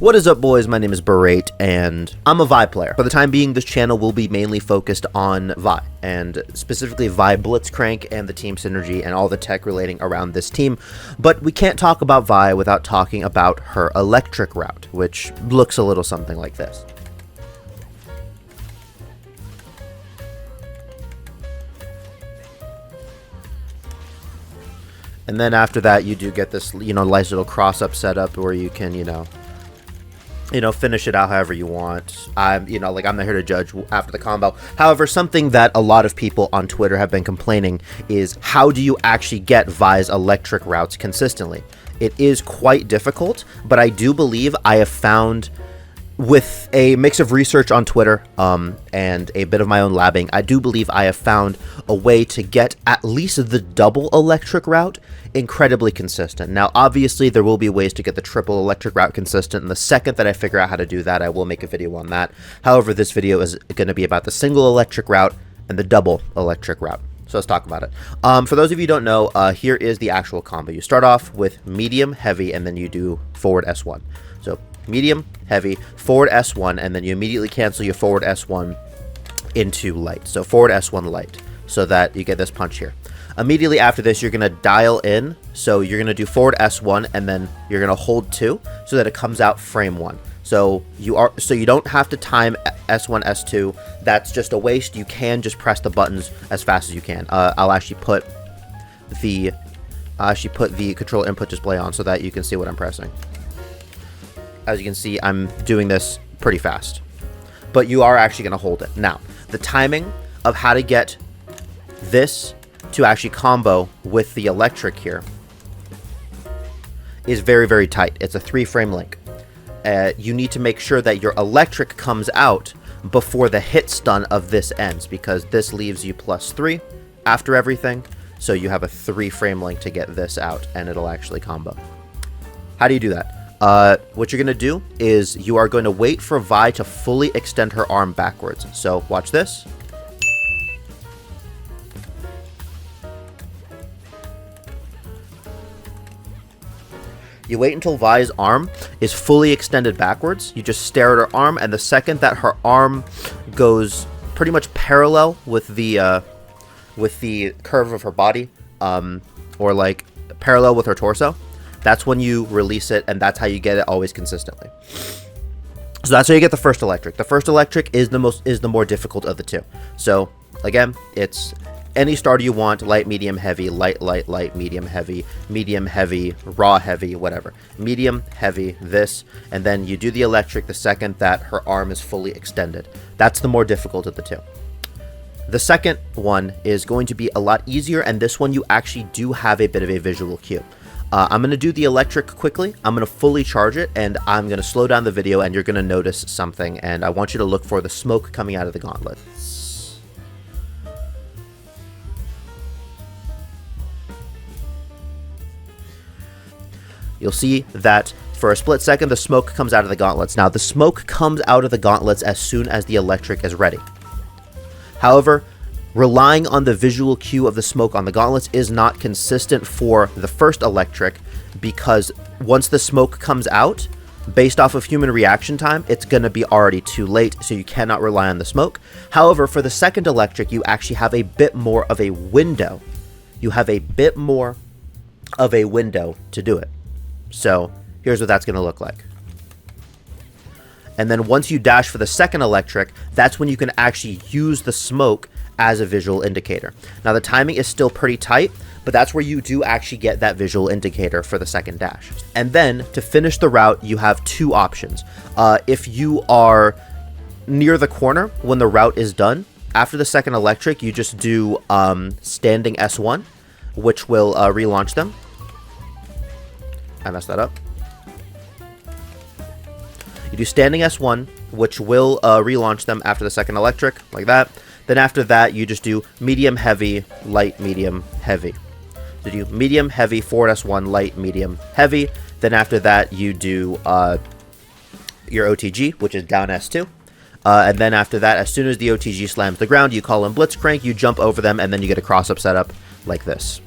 What is up, boys? My name is Berate, and I'm a Vi player. For the time being, this channel will be mainly focused on Vi, and specifically Vi Blitzcrank and the team synergy and all the tech relating around this team. But we can't talk about Vi without talking about her electric route, which looks a little something like this. And then after that, you do get this, nice little cross-up setup where you can, finish it out however you want. I'm not here to judge after the combo. However, something that a lot of people on Twitter have been complaining is, how do you actually get Vi's electric routes consistently? It is quite difficult, but I do believe I have found, with a mix of research on Twitter and a bit of my own labbing, I do believe I have found a way to get at least the double electric route incredibly consistent. Now, obviously, there will be ways to get the triple electric route consistent, and the second that I figure out how to do that, I will make a video on that. However, this video is going to be about the single electric route and the double electric route. So let's talk about it. For those of you who don't know, here is the actual combo. You start off with medium, heavy, and then you do forward S1. So medium, heavy, forward S1, and then you immediately cancel your forward S1 into light. So forward S1 light, so that you get this punch here. Immediately after this, you're going to dial in. So you're going to do forward S1, and then you're going to hold 2 so that it comes out frame 1. So you don't have to time S1, S2. That's just a waste. You can just press the buttons as fast as you can. I'll actually put the control input display on so that you can see what I'm pressing. As you can see, I'm doing this pretty fast, but you are actually going to hold it. Now, the timing of how to get this to actually combo with the electric here is very, very tight. It's a 3-frame link. You need to make sure that your electric comes out before the hit stun of this ends, because this leaves you +3 after everything. So you have a 3-frame link to get this out, and it'll actually combo. How do you do that? What you're going to do is you are going to wait for Vi to fully extend her arm backwards. So watch this. You wait until Vi's arm is fully extended backwards. You just stare at her arm, and the second that her arm goes pretty much parallel with the curve of her body, or like parallel with her torso, that's when you release it, and that's how you get it always consistently. So that's how you get the first electric. The first electric is the more difficult of the two. So again, it's any starter you want: light, medium, heavy, light, light, light, medium, heavy, raw, heavy, whatever. Medium, heavy, this, and then you do the electric the second that her arm is fully extended. That's the more difficult of the two. The second one is going to be a lot easier, and this one you actually do have a bit of a visual cue. I'm going to do the electric quickly. I'm going to fully charge it, and I'm going to slow down the video, and you're going to notice something, and I want you to look for the smoke coming out of the gauntlet. You'll see that for a split second, the smoke comes out of the gauntlets. Now, the smoke comes out of the gauntlets as soon as the electric is ready. However, relying on the visual cue of the smoke on the gauntlets is not consistent for the first electric, because once the smoke comes out, based off of human reaction time, it's going to be already too late, so you cannot rely on the smoke. However, for the second electric, you actually have a bit more of a window. You have a bit more of a window to do it. So here's what that's going to look like. And then once you dash for the second electric, that's when you can actually use the smoke as a visual indicator. Now, the timing is still pretty tight, but that's where you do actually get that visual indicator for the second dash. And then to finish the route, you have 2 options. If you are near the corner when the route is done, after the second electric, you just do standing S1, which will relaunch them. I messed that up. You do standing S1, which will relaunch them after the second electric, like that. Then after that, you just do medium, heavy, light, medium, heavy. So you do medium, heavy, forward S1, light, medium, heavy. Then after that, you do your OTG, which is down S2. And then after that, as soon as the OTG slams the ground, you call in Blitzcrank, you jump over them, and then you get a cross-up setup like this.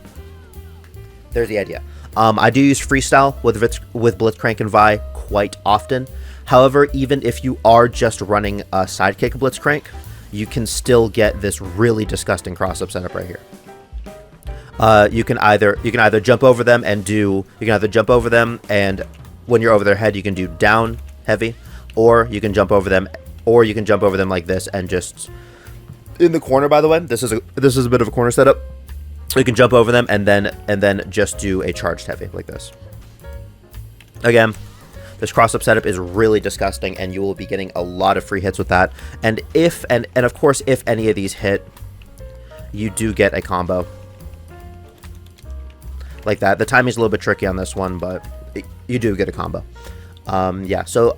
There's the idea. I do use freestyle with Blitzcrank and Vi quite often. However, even if you are just running a Sidekick Blitzcrank, you can still get this really disgusting cross-up setup right here. You can either jump over them and when you're over their head you can do down heavy, or you can jump over them like this and just in the corner. By the way, this is a bit of a corner setup. You can jump over them and then just do a charged heavy like this. Again, this cross-up setup is really disgusting, and you will be getting a lot of free hits with that. And of course, if any of these hit, you do get a combo like that. The timing's a little bit tricky on this one, but you do get a combo. Yeah. So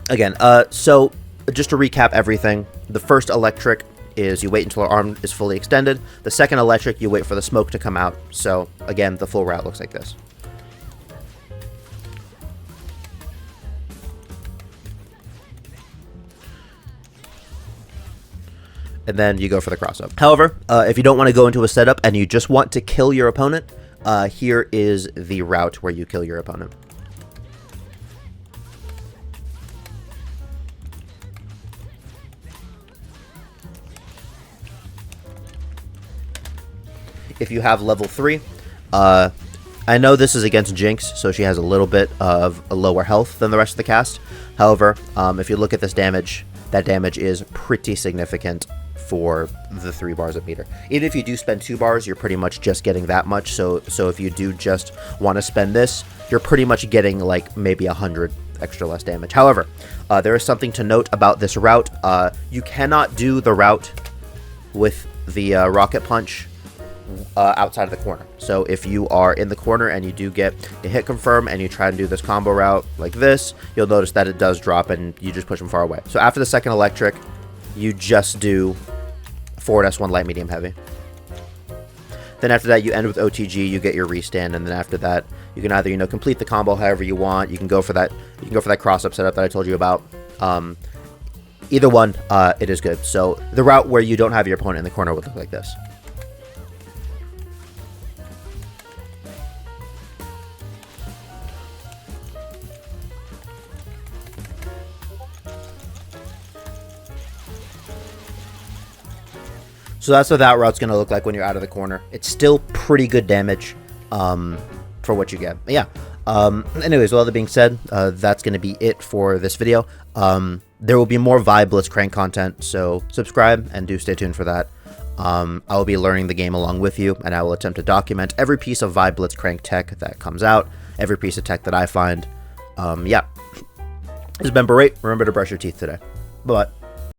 again, so just to recap everything, the first electric is you wait until our arm is fully extended. The second electric, you wait for the smoke to come out. So again, the full route looks like this. And then you go for the cross-up. However, if you don't want to go into a setup and you just want to kill your opponent, here is the route where you kill your opponent. If you have level 3, I know this is against Jinx, so she has a little bit of a lower health than the rest of the cast. However, if you look at this damage, that damage is pretty significant for the 3 bars of meter. Even if you do spend 2 bars, you're pretty much just getting that much. So if you do just want to spend this, you're pretty much getting like maybe 100 extra less damage. However, there is something to note about this route. You cannot do the route with the rocket punch outside of the corner. So if you are in the corner and you do get a hit confirm and you try and do this combo route like this, you'll notice that it does drop and you just push them far away. So after the second electric, you just do forward S1 light medium heavy. Then after that you end with OTG, you get your restand, and then after that you can either complete the combo however you want. You can go for that cross up setup that I told you about. Either one, it is good. So the route where you don't have your opponent in the corner would look like this. So that's what that route's going to look like when you're out of the corner. It's still pretty good damage for what you get. But yeah. Anyways, with all that being said, that's going to be it for this video. There will be more Vi Blitzcrank content, so subscribe and do stay tuned for that. I will be learning the game along with you, and I will attempt to document every piece of Vi Blitzcrank tech that comes out, every piece of tech that I find. Yeah. This has been Berate. Remember to brush your teeth today. Bye-bye.